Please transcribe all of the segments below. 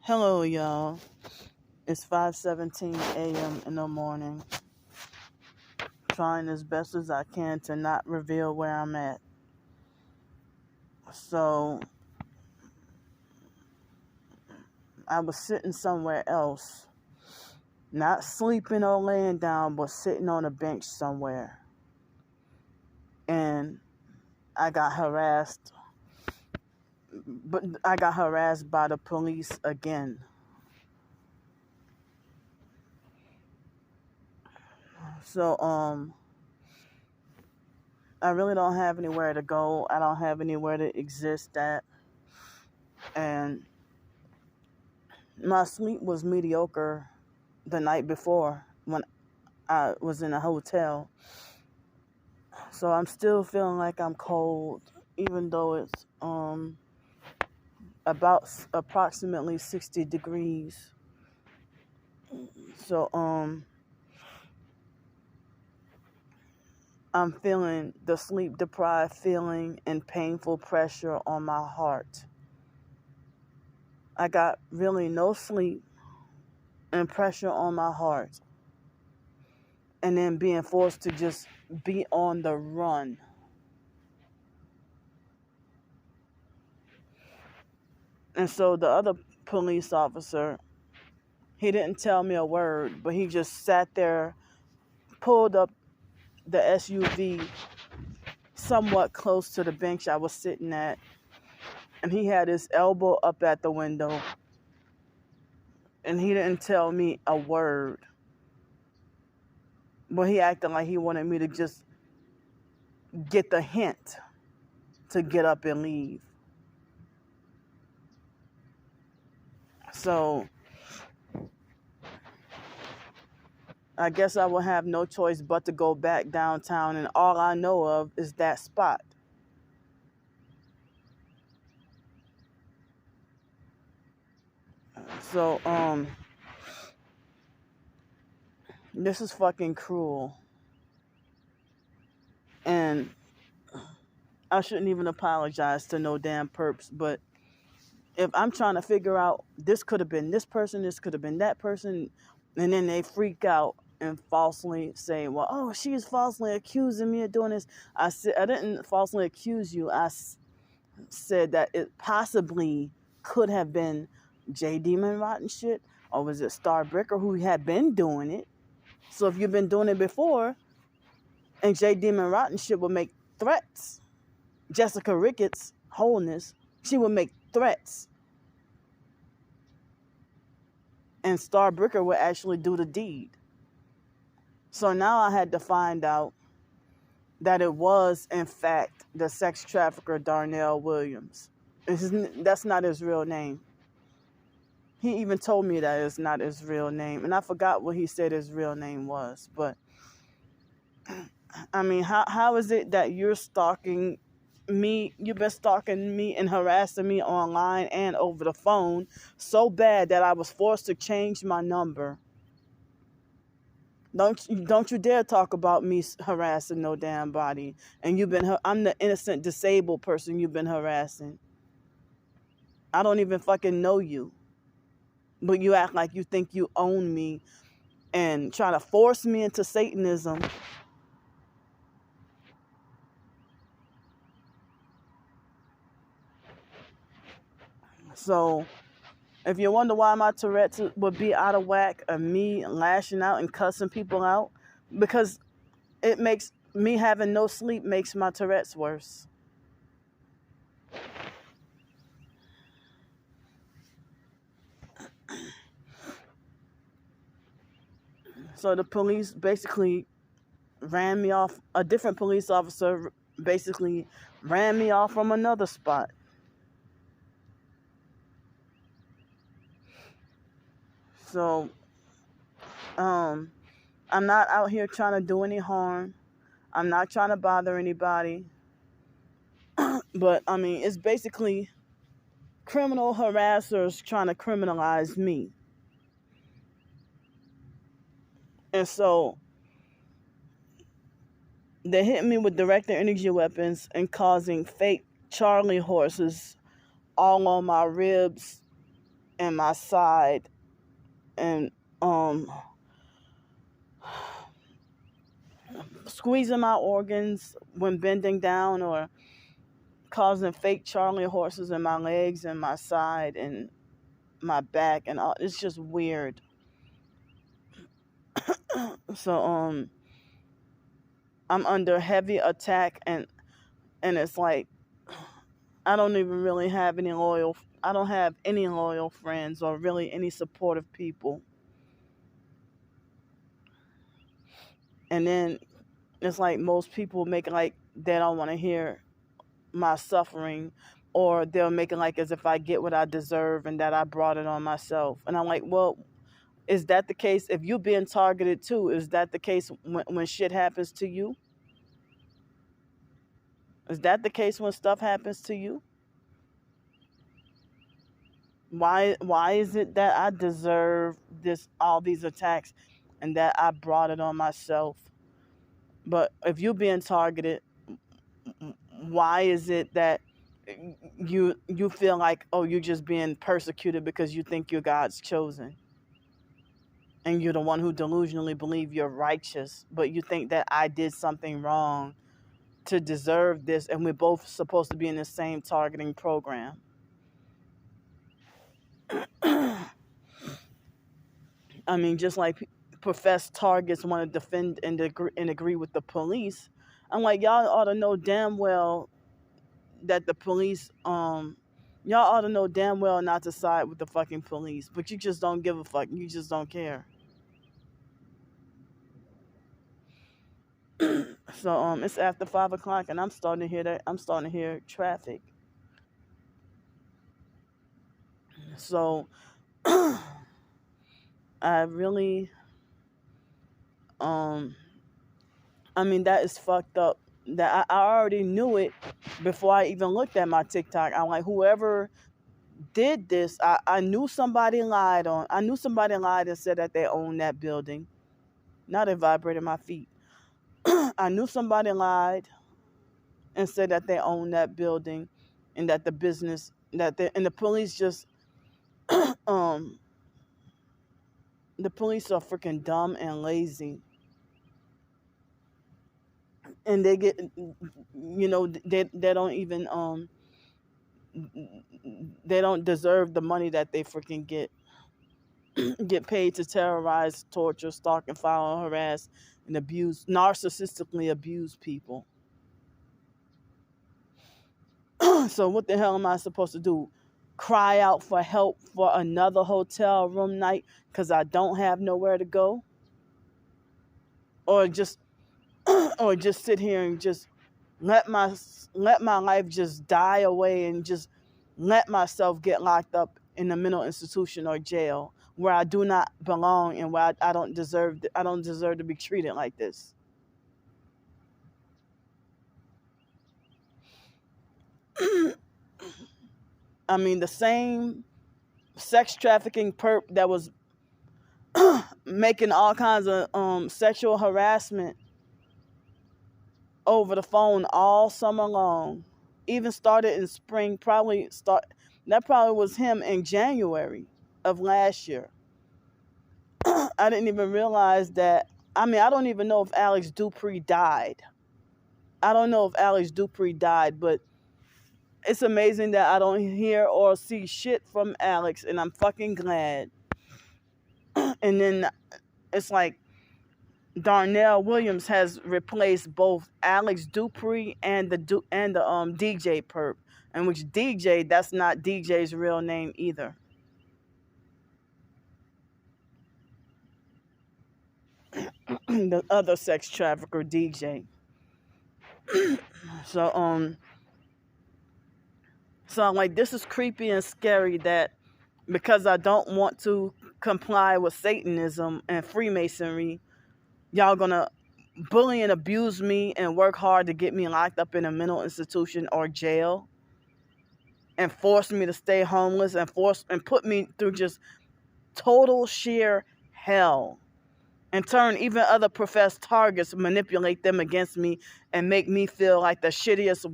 Hello, y'all. It's 5:17 a.m. in the morning. Trying as best as I can to not reveal where I'm at. So, I was sitting somewhere else. Not sleeping or laying down, but sitting on a bench somewhere. And I got harassed. But I got harassed by the police again. So, I really don't have anywhere to go. I don't have anywhere to exist at. And my sleep was mediocre the night before when I was in a hotel. So I'm still feeling like I'm cold, even though it's about approximately 60 degrees. So I'm feeling the sleep deprived feeling and painful pressure on my heart. I got really no sleep and pressure on my heart. And then being forced to just be on the run. And so the other police officer, he didn't tell me a word, but he just sat there, pulled up the SUV somewhat close to the bench I was sitting at, and he had his elbow up at the window, and he didn't tell me a word. But he acted like he wanted me to just get the hint to get up and leave. So I guess I will have no choice but to go back downtown, and all I know of is that spot. So, this is fucking cruel. And I shouldn't even apologize to no damn perps, but if I'm trying to figure out, this could have been this person, this could have been that person, and then they freak out and falsely say, well, oh, she's falsely accusing me of doing this. I didn't falsely accuse you. I said that it possibly could have been J Demon Rotten shit, or was it Starbreaker who had been doing it? So if you've been doing it before, and J Demon Rotten shit would make threats. Jessica Ricketts' wholeness, she would make threats. And Starbreaker would actually do the deed. So now I had to find out that it was, in fact, the sex trafficker Darnell Williams. That's not his real name. He even told me that it's not his real name. And I forgot what he said his real name was. But, I mean, how is it that you're stalking me? You've been stalking me and harassing me online and over the phone so bad that I was forced to change my number. Don't you dare talk about me harassing no damn body. And I'm the innocent disabled person you've been harassing. I don't even fucking know you. But you act like you think you own me and try to force me into Satanism. So if you wonder why my Tourette's would be out of whack of me lashing out and cussing people out, because it makes me having no sleep makes my Tourette's worse. So the police basically ran me off. A different police officer basically ran me off from another spot. So, I'm not out here trying to do any harm. I'm not trying to bother anybody. But, I mean, it's basically criminal harassers trying to criminalize me. And so, they hit me with direct energy weapons and causing fake Charlie horses all on my ribs, and my side, and um squeezing my organs when bending down, or causing fake Charlie horses in my legs and my side and my back and all. It's just weird. So I'm under heavy attack, and it's like I don't even really have any loyal. I don't have any loyal friends or really any supportive people. And then it's like most people make it like they don't want to hear my suffering, or they'll make it like as if I get what I deserve and that I brought it on myself. And I'm like, well, is that the case? If you're being targeted too, is that the case when shit happens to you? Is that the case when stuff happens to you? Why is it that I deserve all these attacks and that I brought it on myself? But if you're being targeted, why is it that you feel like, oh, you're just being persecuted because you think you're God's chosen, and you're the one who delusionally believe you're righteous, but you think that I did something wrong to deserve this, and we're both supposed to be in the same targeting program. I mean, just like professed targets want to defend and agree with the police. I'm like, y'all ought to know damn well that the police, y'all ought to know damn well not to side with the fucking police, but you just don't give a fuck. You just don't care. So it's after 5 o'clock, and I'm starting to hear traffic. So I really, I mean, that is fucked up. That I already knew it before I even looked at my TikTok. I'm like, whoever did this, I knew somebody lied on. I knew somebody lied and said that they owned that building. Now they vibrated my feet. I knew somebody lied and said that they owned that building, and that the business and the police just um the police are freaking dumb and lazy, and they get, they don't even they don't deserve the money that they freaking get paid to terrorize, torture, stalk, and follow, harass, and narcissistically abuse people. So what the hell am I supposed to do? Cry out for help for another hotel room night because I don't have nowhere to go? Or just sit here and just let my life just die away, and just let myself get locked up in a mental institution or jail where I do not belong, and where I don't deserve to be treated like this. I mean, the same sex trafficking perp that was making all kinds of sexual harassment over the phone all summer long, even started in spring. That probably was him in January of last year. I didn't even realize that. I mean, I don't even know if Alex Dupree died. I don't know if Alex Dupree died, but it's amazing that I don't hear or see shit from Alex, and I'm fucking glad. And then it's like Darnell Williams has replaced both Alex Dupree and the DJ perp, and which DJ, that's not DJ's real name either. The other sex trafficker DJ. So I'm like, this is creepy and scary, that because I don't want to comply with Satanism and Freemasonry, y'all gonna bully and abuse me and work hard to get me locked up in a mental institution or jail, and force me to stay homeless, and put me through just total sheer hell, and turn even other professed targets, manipulate them against me, and make me feel like the shittiest,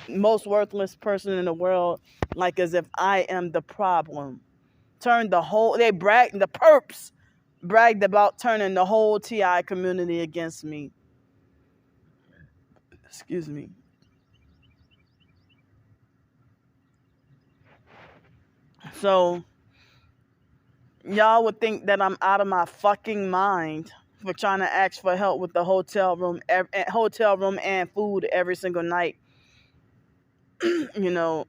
most worthless person in the world, like as if I am the problem. The perps bragged about turning the whole TI community against me. Excuse me. So y'all would think that I'm out of my fucking mind for trying to ask for help with the hotel room and food every single night. You know,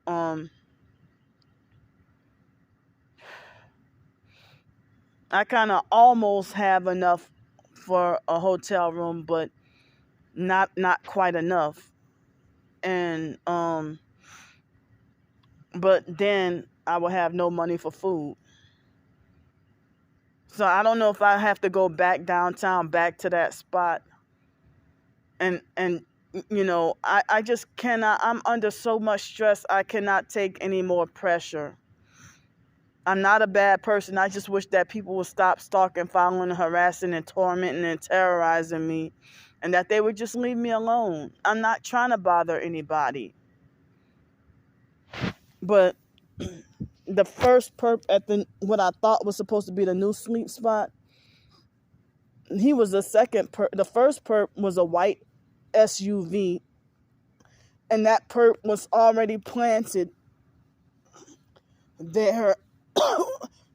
I kind of almost have enough for a hotel room, but not quite enough. And but then I will have no money for food. So I don't know if I have to go back downtown, back to that spot. And you know, I just cannot. I'm under so much stress. I cannot take any more pressure. I'm not a bad person. I just wish that people would stop stalking, following, harassing, and tormenting and terrorizing me, and that they would just leave me alone. I'm not trying to bother anybody. But the first perp at what I thought was supposed to be the new sleep spot, he was the second perp. The first perp was a white SUV, and that perp was already planted there.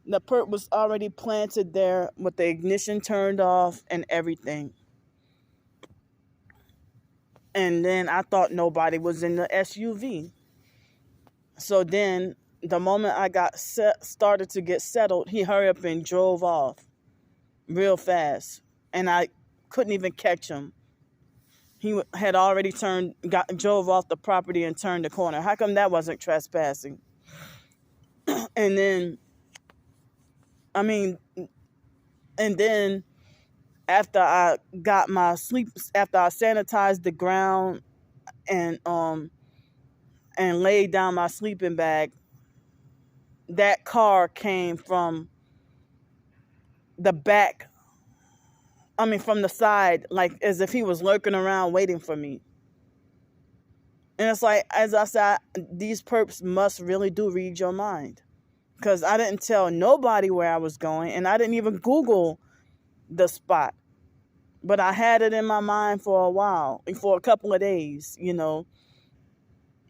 The perp was already planted there with the ignition turned off and everything. And then I thought nobody was in the SUV. So then the moment I started to get settled, he hurried up and drove off real fast. And I couldn't even catch him. He had already drove off the property and turned the corner. How come that wasn't trespassing? And then, and then after I got my sleep, after I sanitized the ground and laid down my sleeping bag, that car came from the back. From the side, like as if he was lurking around waiting for me. And it's like, as I said, these perps must really do read your mind. Because I didn't tell nobody where I was going, and I didn't even Google the spot. But I had it in my mind for a while, for a couple of days, you know.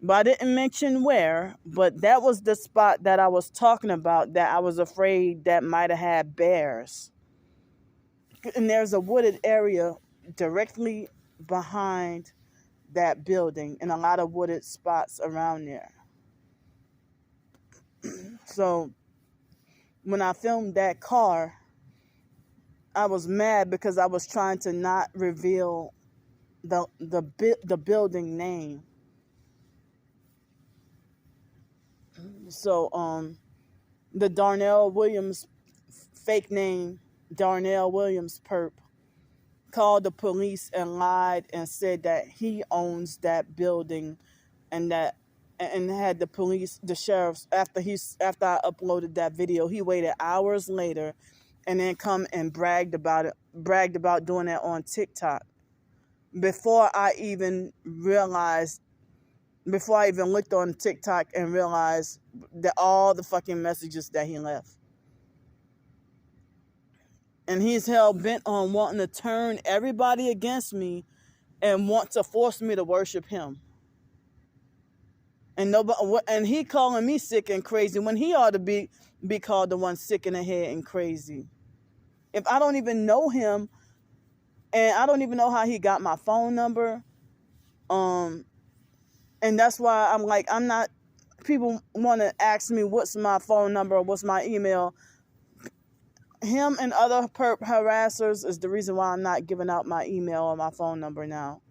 But I didn't mention where, but that was the spot that I was talking about, that I was afraid that might have had bears. And there's a wooded area directly behind that building and a lot of wooded spots around there. So when I filmed that car, I was mad because I was trying to not reveal the building name. So the Darnell Williams, fake name Darnell Williams perp, called the police and lied and said that he owns that building, and had the sheriffs, after I uploaded that video, he waited hours later and then come and bragged about doing that on TikTok before I even looked on TikTok and realized that all the fucking messages that he left. And he's hell bent on wanting to turn everybody against me and want to force me to worship him. And he calling me sick and crazy when he ought to be called the one sick in the head and crazy. If I don't even know him, and I don't even know how he got my phone number, and that's why I'm like, people want to ask me what's my phone number or what's my email. Him and other perp harassers is the reason why I'm not giving out my email or my phone number now.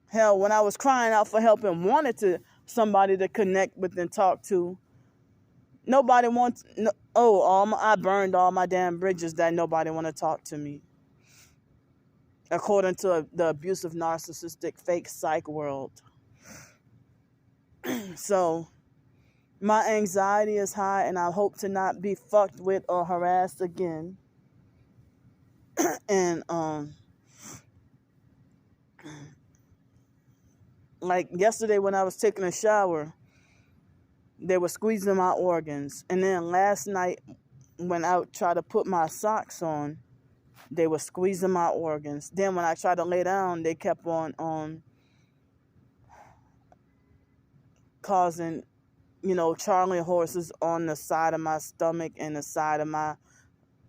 Hell, when I was crying out for help and wanted somebody to connect with and talk to, nobody wants. I burned all my damn bridges that nobody want to talk to me. According to the abusive, narcissistic, fake psych world. So my anxiety is high, and I hope to not be fucked with or harassed again. And like yesterday when I was taking a shower, They were squeezing my organs. And then last night, when I tried to put my socks on, they were squeezing my organs. Then when I tried to lay down, they kept on causing, Charlie horses on the side of my stomach and the side of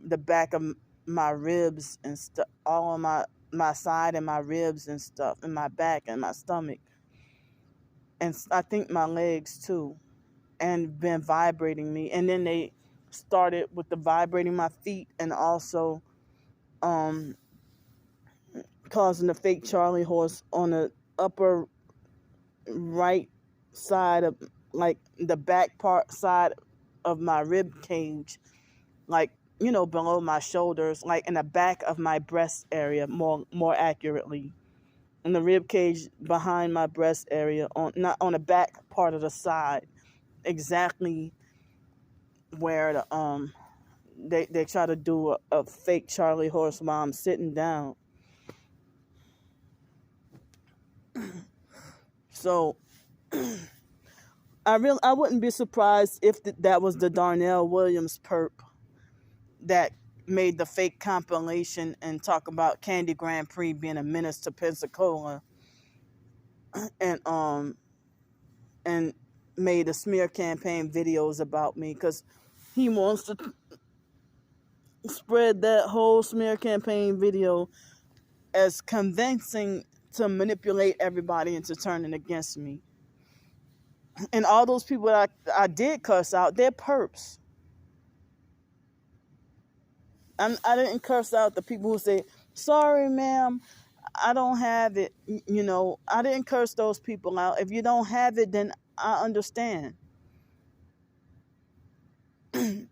the back of my ribs and stuff, all on my side and my ribs and stuff, and my back and my stomach. And I think my legs too, and been vibrating me. And then they started with the vibrating my feet and also causing the fake Charlie horse on the upper right side of, like, the back part side of my rib cage, like, below my shoulders, like in the back of my breast area, more accurately, in the rib cage behind my breast area, not on the back part of the side, exactly where they try to do a fake Charlie horse while I'm sitting down. So I wouldn't be surprised if that was the Darnell Williams perp that made the fake compilation and talk about Candy Grandpre being a menace to Pensacola, and made a smear campaign videos about me, because he wants to spread that whole smear campaign video as convincing to manipulate everybody into turning against me. And all those people that I did cuss out, they're perps. I didn't curse out the people who say, sorry, ma'am, I don't have it. I didn't curse those people out. If you don't have it, then I understand.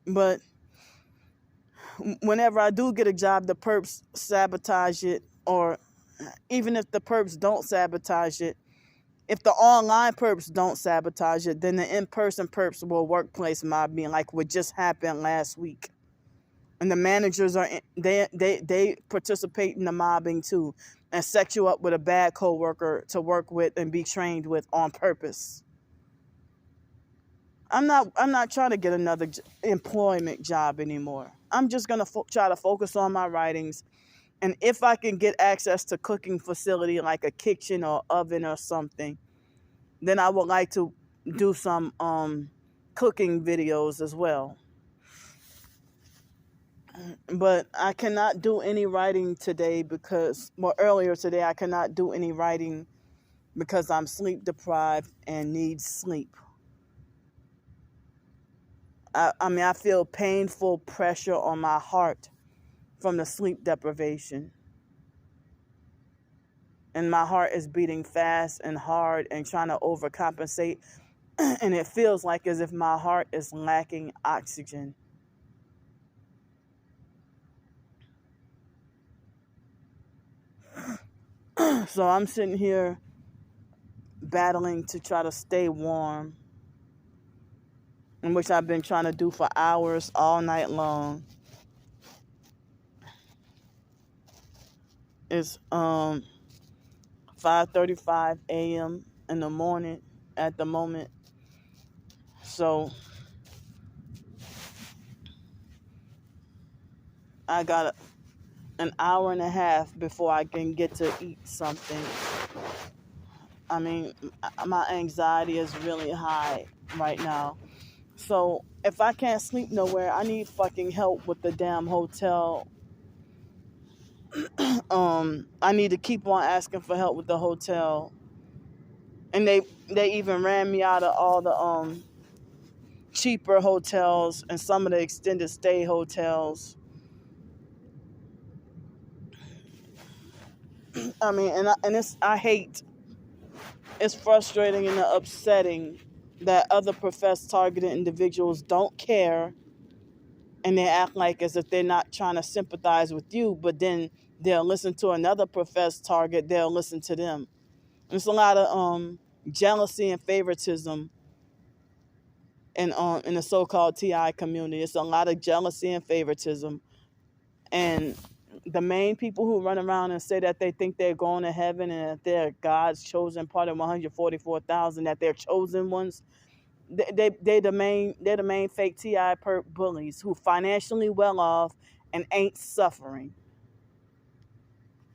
But whenever I do get a job, the perps sabotage it, or even if the perps don't sabotage it, if the online perps don't sabotage it, then the in-person perps will workplace mobbing, like what just happened last week. And the managers they participate in the mobbing too, and set you up with a bad coworker to work with and be trained with on purpose. I'm not trying to get another employment job anymore. I'm just gonna try to focus on my writings, and if I can get access to cooking facility like a kitchen or oven or something, then I would like to do some cooking videos as well. But I cannot do any writing today earlier today I cannot do any writing because I'm sleep deprived and need sleep. I feel painful pressure on my heart from the sleep deprivation. And my heart is beating fast and hard and trying to overcompensate. And it feels like as if my heart is lacking oxygen. So I'm sitting here battling to try to stay warm, in which I've been trying to do for hours all night long. It's 5:35 a.m. in the morning at the moment. So I got an hour and a half before I can get to eat something. I mean, my anxiety is really high right now. So if I can't sleep nowhere, I need fucking help with the damn hotel. I need to keep on asking for help with the hotel. And they even ran me out of all the cheaper hotels and some of the extended stay hotels. I mean, it's frustrating and upsetting that other professed targeted individuals don't care, and they act like as if they're not trying to sympathize with you, but then they'll listen to another professed target, they'll listen to them. There's a lot of jealousy and favoritism in the so-called TI community. It's a lot of jealousy and favoritism. And the main people who run around and say that they think they're going to heaven and that they're God's chosen part of 144,000, that they're chosen ones, they're the main fake TI perp bullies who financially well off and ain't suffering.